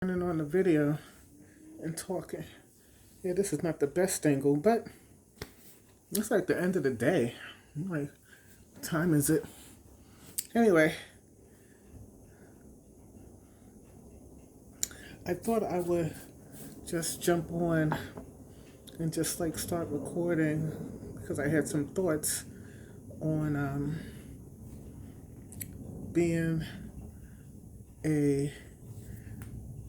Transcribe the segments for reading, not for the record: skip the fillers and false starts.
Turning on the video and talking. Yeah, this is not the best angle, but it's like the end of the day. I'm like, what time is it? Anyway, I thought I would just jump on and just like start recording because I had some thoughts on being a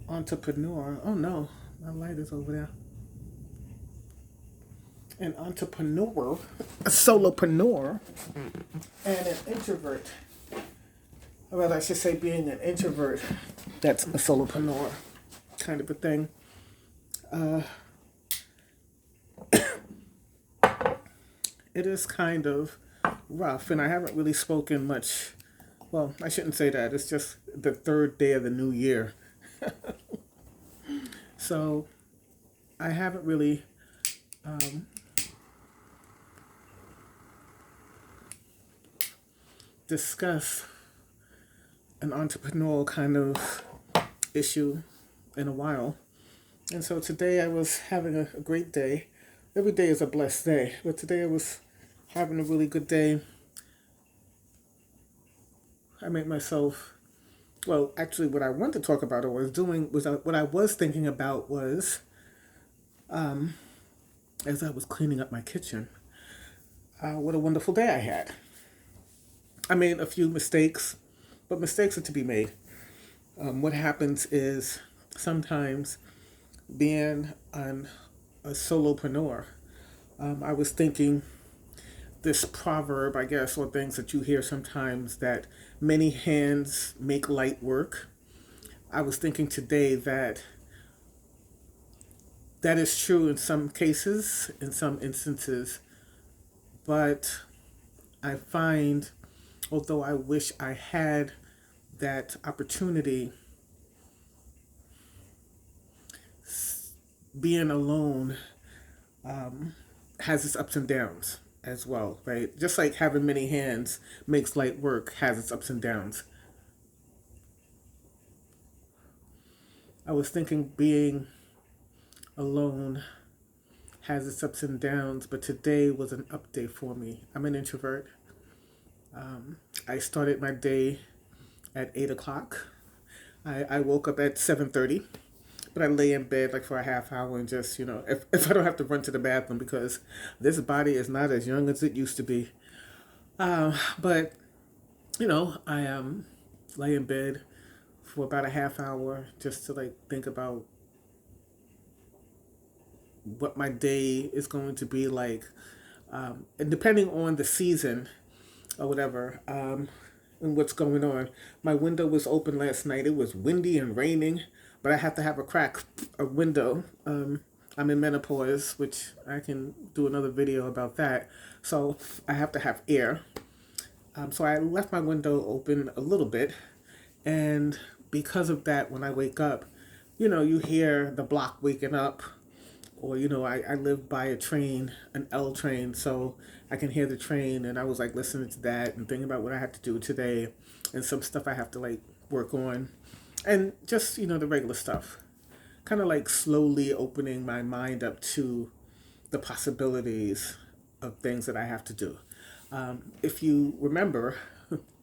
entrepreneur. Oh no, my light is over there. An entrepreneur, a solopreneur, and an introvert. Well, I should say being an introvert, that's a solopreneur kind of a thing. It is kind of rough, and I haven't really spoken much. Well, I shouldn't say that. It's just the third day of the new year. So I haven't really discussed an entrepreneurial kind of issue in a while. And so today I was having a great day. Every day is a blessed day, but today I was having a really good day. I made myself, well, actually, what I wanted to talk about or was doing was what I was thinking about was as I was cleaning up my kitchen, what a wonderful day I had. I made a few mistakes, but mistakes are to be made. What happens is sometimes being a solopreneur, I was thinking this proverb, I guess, or things that you hear sometimes that many hands make light work. I was thinking today that that is true in some cases, in some instances, but I find, although I wish I had that opportunity, being alone has its ups and downs as well, right? Just like having many hands makes light work has its ups and downs. I was thinking being alone has its ups and downs, but today was an up day for me. I'm an introvert. I started my day at 8 o'clock. I woke up at 7:30, but I lay in bed like for a half hour and just, if I don't have to run to the bathroom because this body is not as young as it used to be. But, I lay in bed for about a half hour just to like think about what my day is going to be like. And depending on the season or whatever, and what's going on. My window was open last night. It was windy and raining, but I have to have a window. I'm in menopause, which I can do another video about that. So I have to have air. So I left my window open a little bit, and because of that, when I wake up, you hear the block waking up, or I live by a train, an L train, so I can hear the train, and I was like listening to that and thinking about what I had to do today and some stuff I have to like work on, and just the regular stuff, kind of like slowly opening my mind up to the possibilities of things that I have to do. If you remember,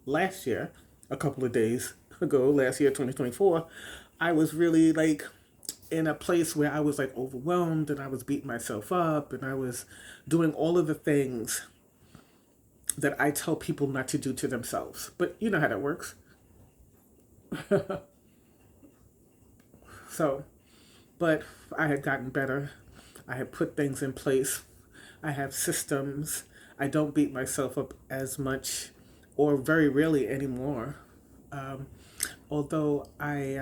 last year, a couple of days ago, last year 2024, I was really like in a place where I was like overwhelmed and I was beating myself up and I was doing all of the things that I tell people not to do to themselves. But you know how that works. So, but I had gotten better. I had put things in place. I have systems. I don't beat myself up as much or very rarely anymore. Although I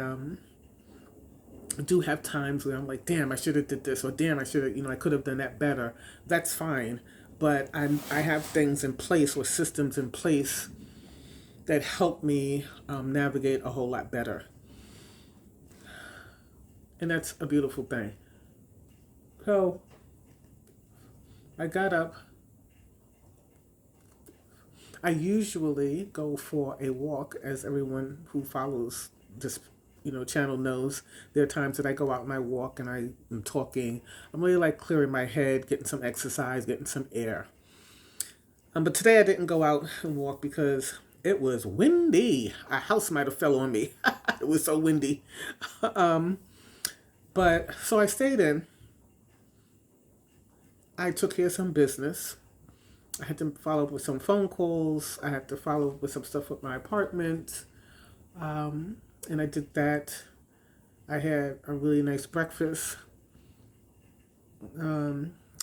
do have times where I'm like, damn, I should have did this, or damn, I should have, I could have done that better. That's fine, but I have things in place or systems in place that help me navigate a whole lot better, and that's a beautiful thing. So I got up. I usually go for a walk, as everyone who follows this channel knows, there are times that I go out and I walk and I am talking. I'm really like clearing my head, getting some exercise, getting some air. But today I didn't go out and walk because it was windy. A house might have fell on me. It was so windy. But so I stayed in. I took care of some business. I had to follow up with some phone calls. I had to follow up with some stuff with my apartment. And I did that. I had a really nice breakfast.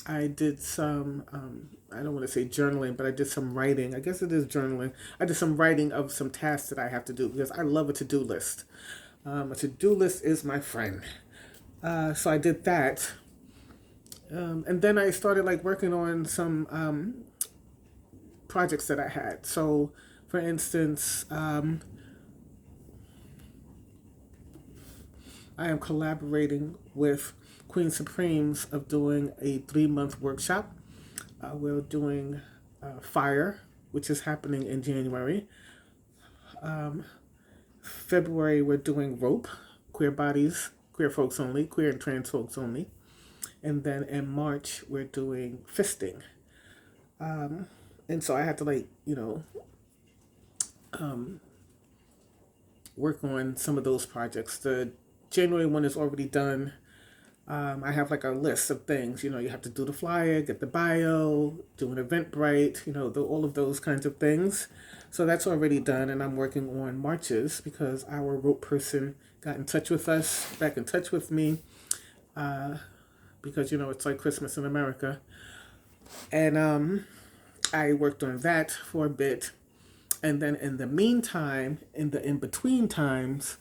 I did some, I don't want to say journaling, but I did some writing. I guess it is journaling. I did some writing of some tasks that I have to do because I love a to-do list. A to-do list is my friend. So I did that. And then I started like working on some projects that I had. So, for instance, I am collaborating with Queen Supremes of doing a 3-month workshop. We're doing Fire, which is happening in January. February, we're doing Rope, Queer Bodies, Queer Folks Only, Queer and Trans Folks Only. And then in March, we're doing Fisting. And so I had to work on some of those projects. The January one is already done. I have like a list of things. You have to do the flyer, get the bio, do an Eventbrite, all of those kinds of things. So that's already done, and I'm working on Marches because our rope person got in touch with us, back in touch with me, because it's like Christmas in America. And I worked on that for a bit. And then in the meantime, in the in-between times,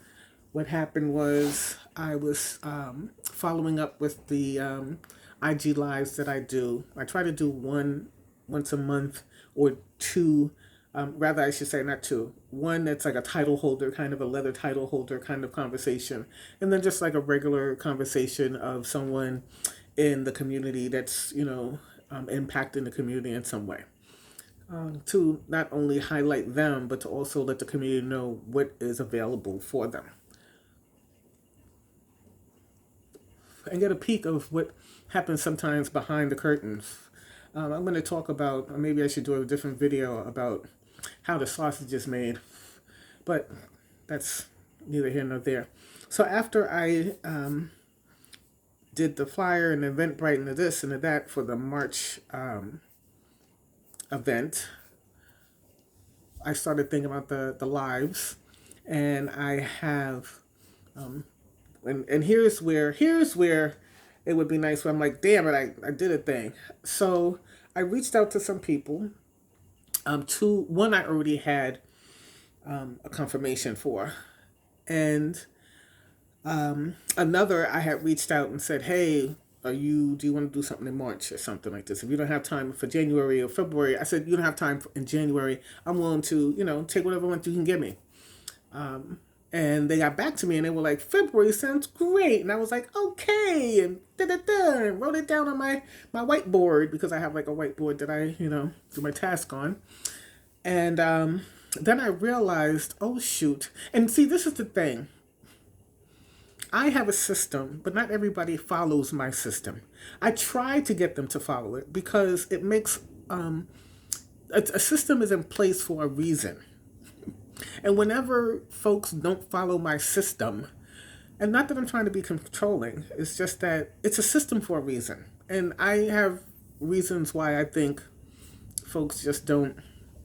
what happened was I was following up with the IG Lives that I do. I try to do one once a month or two, rather I should say not two. One that's like a title holder, kind of a leather title holder kind of conversation. And then just like a regular conversation of someone in the community that's, impacting the community in some way. To not only highlight them, but to also let the community know what is available for them. And get a peek of what happens sometimes behind the curtains. I'm going to talk about, or maybe I should do a different video about how the sausage is made, but that's neither here nor there. So after I did the flyer and the Eventbrite and the this and the that for the March event, I started thinking about the lives, and I have, and here's where it would be nice where I'm like, damn it, I did a thing. So I reached out to some people. One I already had a confirmation for, and another I had reached out and said, hey, do you want to do something in March or something like this? If you don't have time for January or February, I said, you don't have time in January, I'm willing to, take whatever month you can give me. And they got back to me and they were like, February sounds great. And I was like, okay. And and wrote it down on my whiteboard, because I have like a whiteboard that I, do my task on. And then I realized, oh, shoot. And see, this is the thing. I have a system, but not everybody follows my system. I try to get them to follow it because it makes, a system is in place for a reason. And whenever folks don't follow my system, and not that I'm trying to be controlling, it's just that it's a system for a reason. And I have reasons why I think folks just don't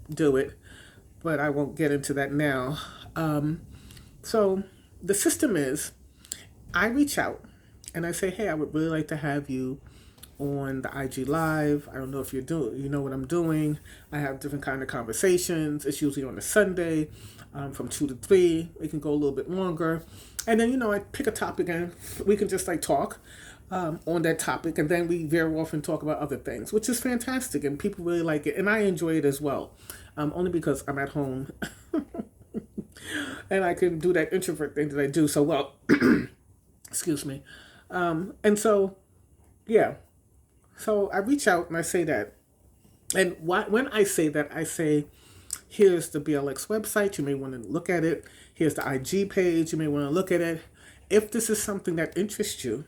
do it, but I won't get into that now. So the system is, I reach out and I say, hey, I would really like to have you on the IG Live. I don't know if you know what I'm doing. I have different kind of conversations. It's usually on a Sunday from 2 to 3. It can go a little bit longer. And then, I pick a topic and we can just like talk on that topic. And then we very often talk about other things, which is fantastic. And people really like it. And I enjoy it as well, only because I'm at home and I can do that introvert thing that I do so well. Excuse me. And so, yeah. So I reach out and I say that. And when I say that, I say, Here's the BLX website. You may want to look at it. Here's the IG page. You may want to look at it. If this is something that interests you,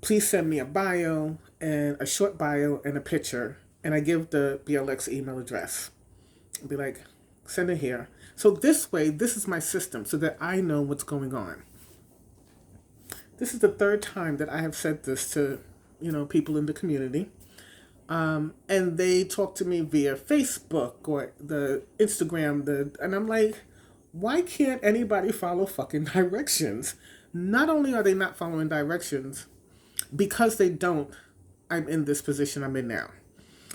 please send me a bio and a short bio and a picture. And I give the BLX email address. I'll be like, send it here. So this way, this is my system so that I know what's going on. This is the third time that I have said this to, people in the community. And they talk to me via Facebook or the Instagram, and I'm like, why can't anybody follow fucking directions? Not only are they not following directions, because they don't, I'm in this position I'm in now.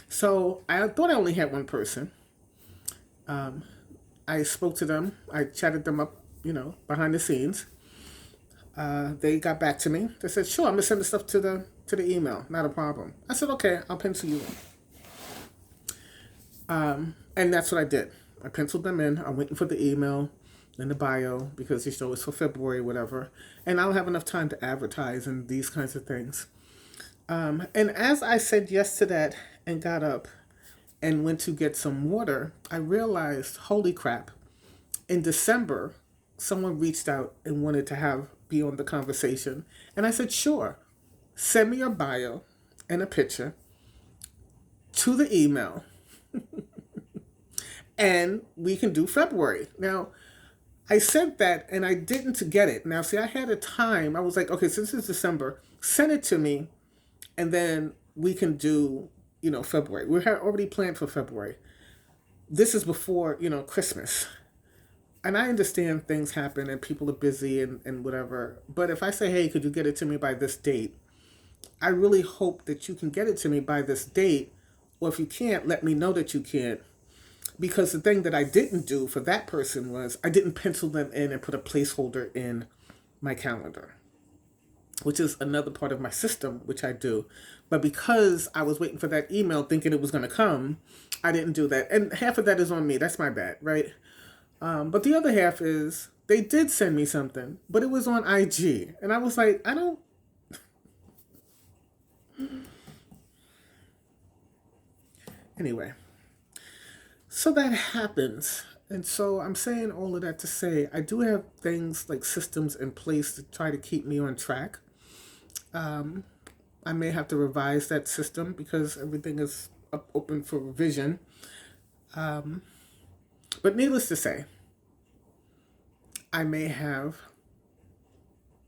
So I thought I only had one person. I spoke to them. I chatted them up, behind the scenes. They got back to me. They said, sure, I'm going to send the stuff to the email. Not a problem. I said, okay, I'll pencil you in. And that's what I did. I penciled them in. I'm waiting for the email and the bio because the show is for February, whatever. And I'll have enough time to advertise and these kinds of things. And as I said yes to that and got up and went to get some water, I realized, holy crap, in December, someone reached out and wanted to be on the conversation. And I said, sure, send me your bio and a picture to the email and we can do February. Now, I said that and I didn't get it. Now, see, I had a time. I was like, okay, since it's December, send it to me and then we can do, February. We had already planned for February. This is before, Christmas. And I understand things happen and people are busy and whatever. But if I say, hey, could you get it to me by this date? I really hope that you can get it to me by this date. Or if you can't, let me know that you can't. Because the thing that I didn't do for that person was I didn't pencil them in and put a placeholder in my calendar, which is another part of my system, which I do. But because I was waiting for that email thinking it was going to come, I didn't do that. And half of that is on me. That's my bad, right? But the other half is they did send me something, but it was on IG. And I was like, I don't. Anyway, so that happens. And so I'm saying all of that to say I do have things like systems in place to try to keep me on track. I may have to revise that system because everything is open for revision. But needless to say, I may have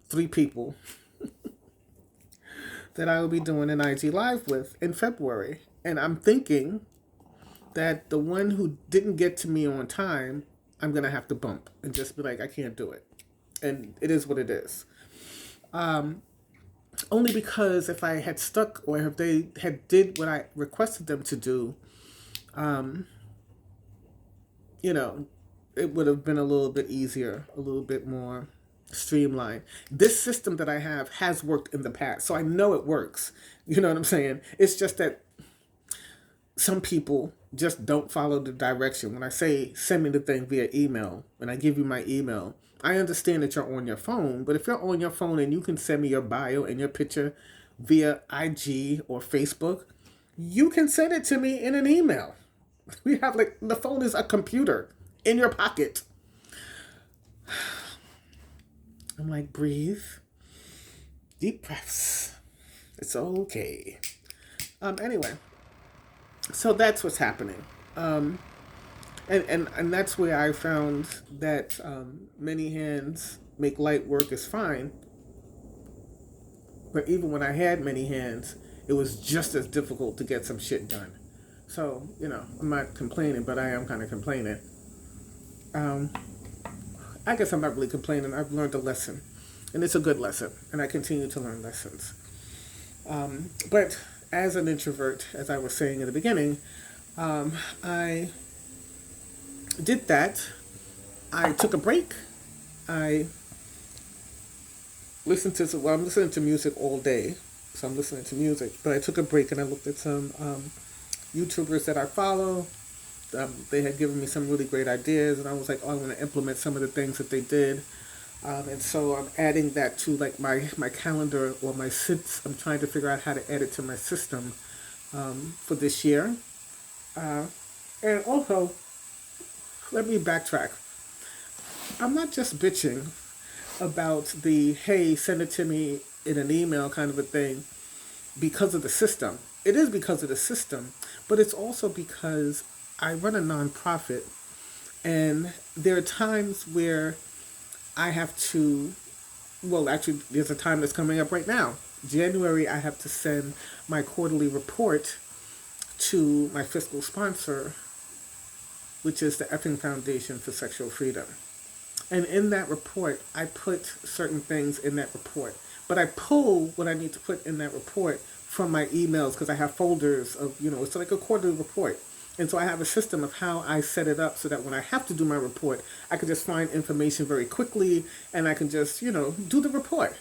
3 people that I will be doing an IG Live with in February. And I'm thinking that the one who didn't get to me on time, I'm going to have to bump and just be like, I can't do it. And it is what it is. Only because if I had stuck or if they had did what I requested them to do, it would have been a little bit easier, a little bit more streamlined. This system that I have has worked in the past, so I know it works. You know what I'm saying? It's just that some people just don't follow the direction. When I say send me the thing via email, when I give you my email, I understand that you're on your phone, but if you're on your phone and you can send me your bio and your picture via IG or Facebook, you can send it to me in an email. We have the phone is a computer in your pocket. I'm like, breathe, deep breaths. It's okay. Anyway, so that's what's happening. And that's where I found that many hands make light work is fine. But even when I had many hands, it was just as difficult to get some shit done. So, I'm not complaining, but I am kind of complaining. I guess I'm not really complaining. I've learned a lesson. And it's a good lesson. And I continue to learn lessons. But as an introvert, as I was saying in the beginning, I did that. I took a break. I'm listening to music all day. So I'm listening to music. But I took a break and I looked at some YouTubers that I follow. They had given me some really great ideas, and I was like, oh, I want to implement some of the things that they did. And so I'm adding that to my calendar or my sits. I'm trying to figure out how to add it to my system for this year. And also, let me backtrack. I'm not just bitching about the, hey, send it to me in an email kind of a thing because of the system. It is because of the system, but it's also because I run a nonprofit, and there are times where I have to, well, actually, there's a time that's coming up right now. January, I have to send my quarterly report to my fiscal sponsor, which is the Effing Foundation for Sexual Freedom. And in that report, I put certain things in that report. But I pull what I need to put in that report from my emails because I have folders of, it's like a quarterly report. And so I have a system of how I set it up so that when I have to do my report, I can just find information very quickly and I can just, do the report.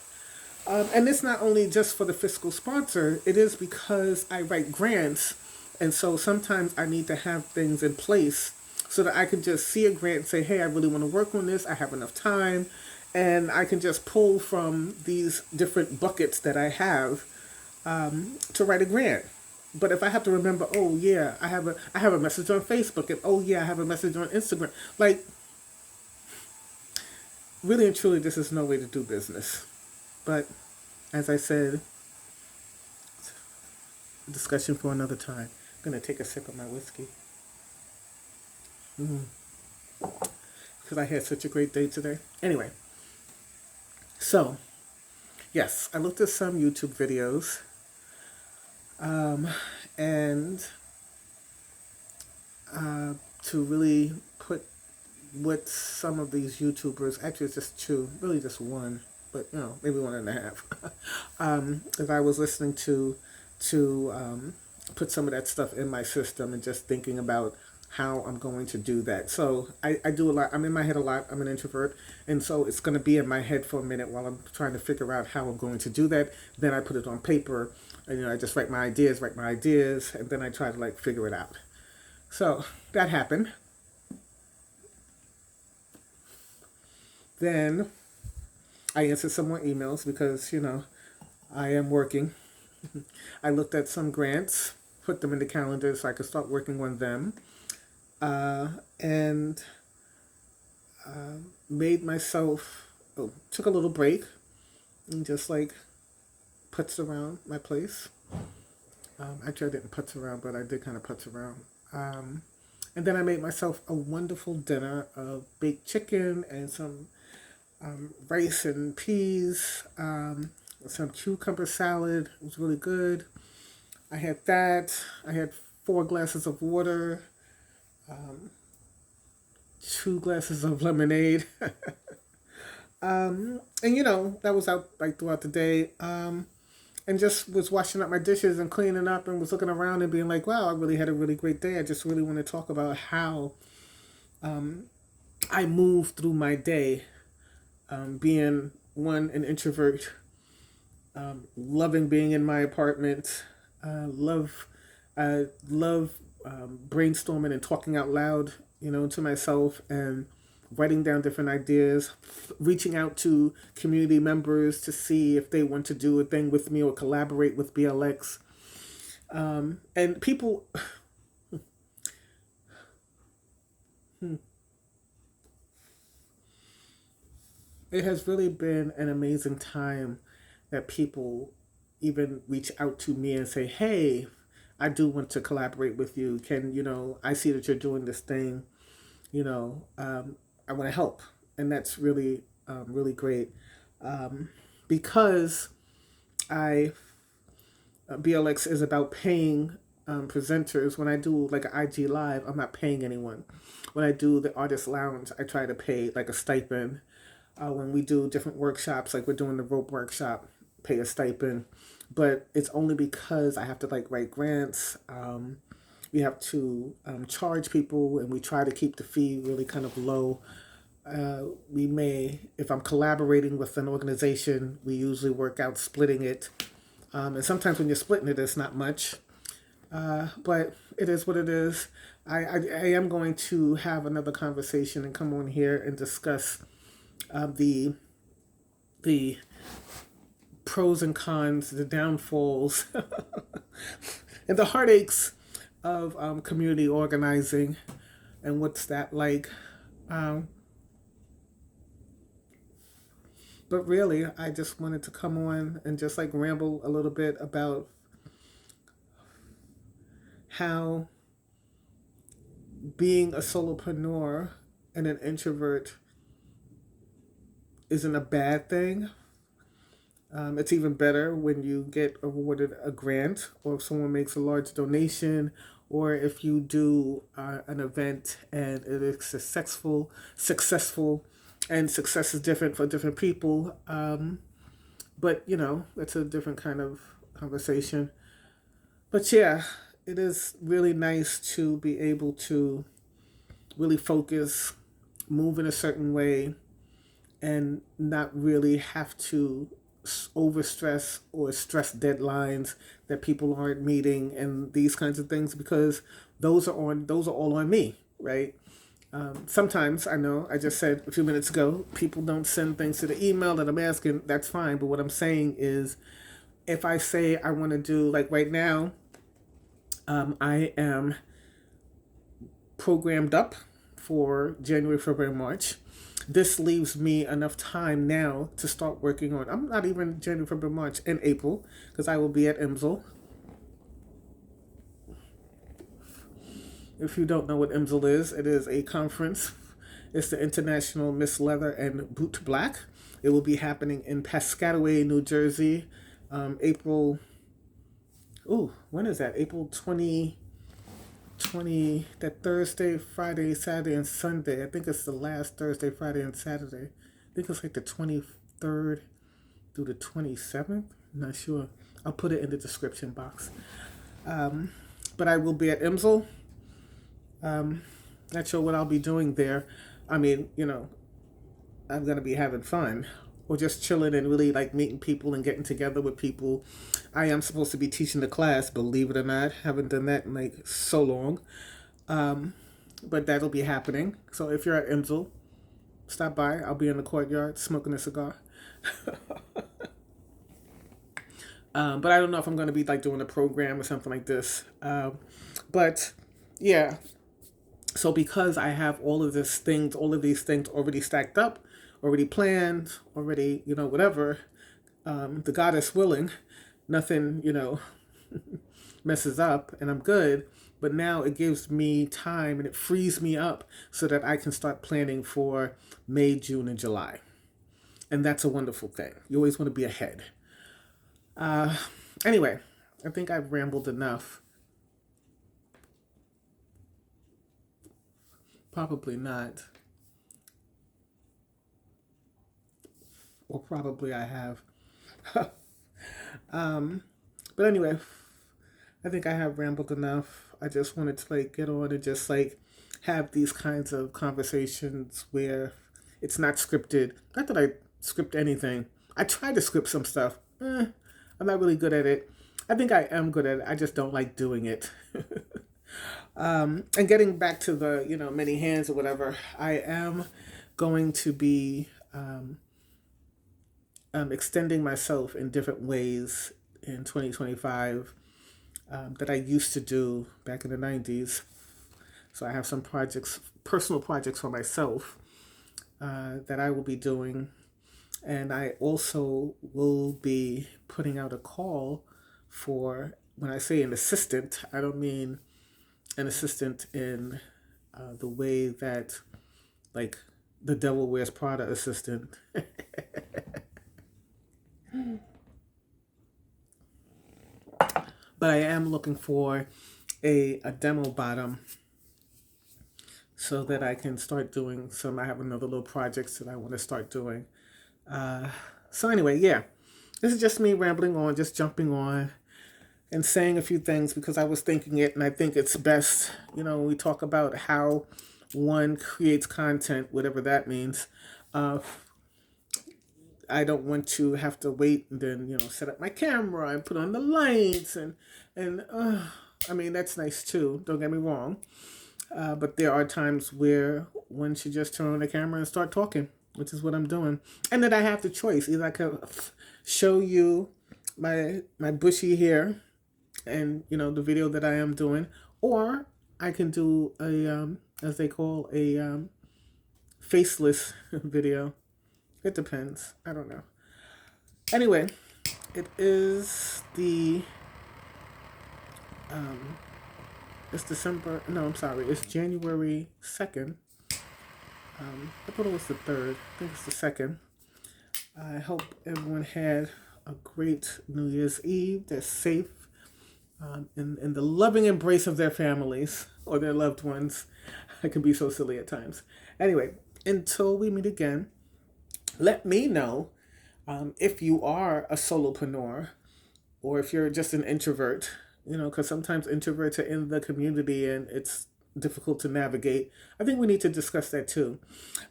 And it's not only just for the fiscal sponsor, it is because I write grants. And so sometimes I need to have things in place so that I can just see a grant and say, hey, I really want to work on this. I have enough time. And I can just pull from these different buckets that I have to write a grant. But if I have to remember, oh yeah, I have a message on Facebook, and oh yeah, I have a message on Instagram. Like, really and truly, this is no way to do business. But as I said, discussion for another time. I'm gonna take a sip of my whiskey. Because I had such a great day today. Anyway, so yes, I looked at some YouTube videos, and to really put what some of these YouTubers, actually it's just two, really just one, but maybe one and a half, as I was listening to put some of that stuff in my system and just thinking about how I'm going to do that. So I do a lot. I'm in my head a lot. I'm an introvert. And so it's going to be in my head for a minute while I'm trying to figure out how I'm going to do that. Then I put it on paper and, I just write my ideas, and then I try to figure it out. So that happened. Then I answered some more emails because, I am working. I looked at some grants, put them in the calendar so I could start working on them. And made myself, took a little break and just putzed around my place. Actually, I didn't putz around, but I did kind of putz around. And then I made myself a wonderful dinner of baked chicken and some rice and peas, some cucumber salad. It was really good. I had that. I had 4 glasses of water. 2 glasses of lemonade. And that was out throughout the day. And just was washing up my dishes and cleaning up and was looking around and being like, wow, I really had a really great day. I just really want to talk about how I move through my day, being an introvert, loving being in my apartment, love brainstorming and talking out loud, to myself and writing down different ideas, reaching out to community members to see if they want to do a thing with me or collaborate with BLX. And people, it has really been an amazing time that people even reach out to me and say, hey, I do want to collaborate with you. I see that you're doing this thing, I want to help. And that's really, really great. Because BLX is about paying presenters. When I do an IG Live, I'm not paying anyone. When I do the Artist Lounge, I try to pay a stipend. When we do different workshops, we're doing the rope workshop, pay a stipend. But it's only because I have to write grants. We have to charge people, and we try to keep the fee really kind of low. We may, if I'm collaborating with an organization, we usually work out splitting it. And sometimes when you're splitting it, it's not much. But it is what it is. I am going to have another conversation and come on here and discuss the pros and cons, the downfalls, and the heartaches of community organizing. and what's that like. Um, but really, I just wanted to come on and just like ramble a little bit about how being a solopreneur and an introvert isn't a bad thing. It's even better when you get awarded a grant, or if someone makes a large donation, or if you do an event and it is successful, and success is different for different people. But that's a different kind of conversation. But yeah, it is really nice to be able to really focus, move in a certain way, and not really have to overstress or stress deadlines that people aren't meeting and these kinds of things, because those are all on me, right? Sometimes I know I just said a few minutes ago people don't send things to the email that I'm asking. That's fine, but what I'm saying is if I say I want to do, like right now, I am programmed up for January, February, March. This leaves me enough time now to start working on. I'm not even January, February, March, in April, because I will be at IMsL. If you don't know what IMsL is, it is a conference. It's the International Miss Leather and Bootblack. It will be happening in Piscataway, New Jersey, April. Ooh, when is that? April 20, that Thursday, Friday, Saturday, and Sunday. I think it's the last Thursday, Friday, and Saturday. I think it's like the 23rd through the 27th. I'm not sure. I'll put it in the description box. But I will be at IMsL. Not sure what I'll be doing there. I mean, I'm going to be having fun or just chilling and really like meeting people and getting together with people. I am supposed to be teaching the class, believe it or not. Haven't done that in like so long. But that'll be happening. So if you're at IMsL, stop by. I'll be in the courtyard smoking a cigar. But I don't know if I'm going to be like doing a program or something like this. But yeah, so because I have all of these things already stacked up, already planned, already, whatever, the goddess willing, nothing, messes up and I'm good. But now it gives me time and it frees me up so that I can start planning for May, June, and July. And that's a wonderful thing. You always want to be ahead. Anyway, I think I've rambled enough. Probably not. Or probably I have. But anyway, I think I have rambled enough. I just wanted to like get on and just like have these kinds of conversations where it's not scripted. Not that I script anything. I try to script some stuff. I'm not really good at it. I think I am good at it. I just don't like doing it. And getting back to the, many hands or whatever, I am going to be extending myself in different ways in 2025 that I used to do back in the 90s. So I have some projects, personal projects for myself that I will be doing. And I also will be putting out a call for, when I say an assistant, I don't mean an assistant in the way that, like, the Devil Wears Prada assistant. But I am looking for a demo bottom so that I can start doing some. I have another little projects that I want to start doing. So anyway, yeah, this is just me rambling on, just jumping on and saying a few things because I was thinking it, and I think it's best, we talk about how one creates content, whatever that means. I don't want to have to wait and then, set up my camera and put on the lights and I mean, that's nice too. Don't get me wrong. But there are times where one should just turn on the camera and start talking, which is what I'm doing. And then I have the choice. Either I can show you my bushy hair and, the video that I am doing, or I can do as they call a faceless video. It depends. I don't know. Anyway, it is the it's December. No, I'm sorry. It's January 2nd. I thought it was the 3rd. I think it's the 2nd. I hope everyone had a great New Year's Eve. They're safe in the loving embrace of their families or their loved ones. I can be so silly at times. Anyway, until we meet again, let me know if you are a solopreneur or if you're just an introvert, because sometimes introverts are in the community and it's difficult to navigate. I think we need to discuss that too.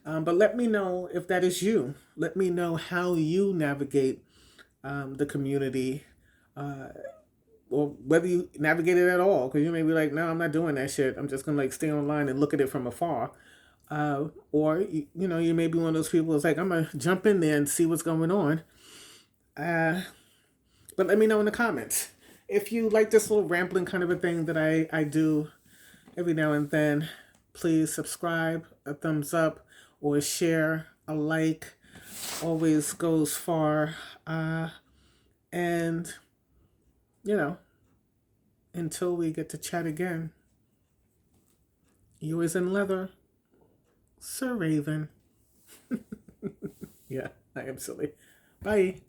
But let me know if that is you. Let me know how you navigate the community, or whether you navigate it at all. Because you may be like, no, I'm not doing that shit. I'm just going to like stay online and look at it from afar. Or, you may be one of those people that's like, I'm going to jump in there and see what's going on. But let me know in the comments. If you like this little rambling kind of a thing that I do every now and then, please subscribe, a thumbs up, or share, a like. Always goes far. And, until we get to chat again, yours in leather, Sir Raven. Yeah, I am silly. Bye.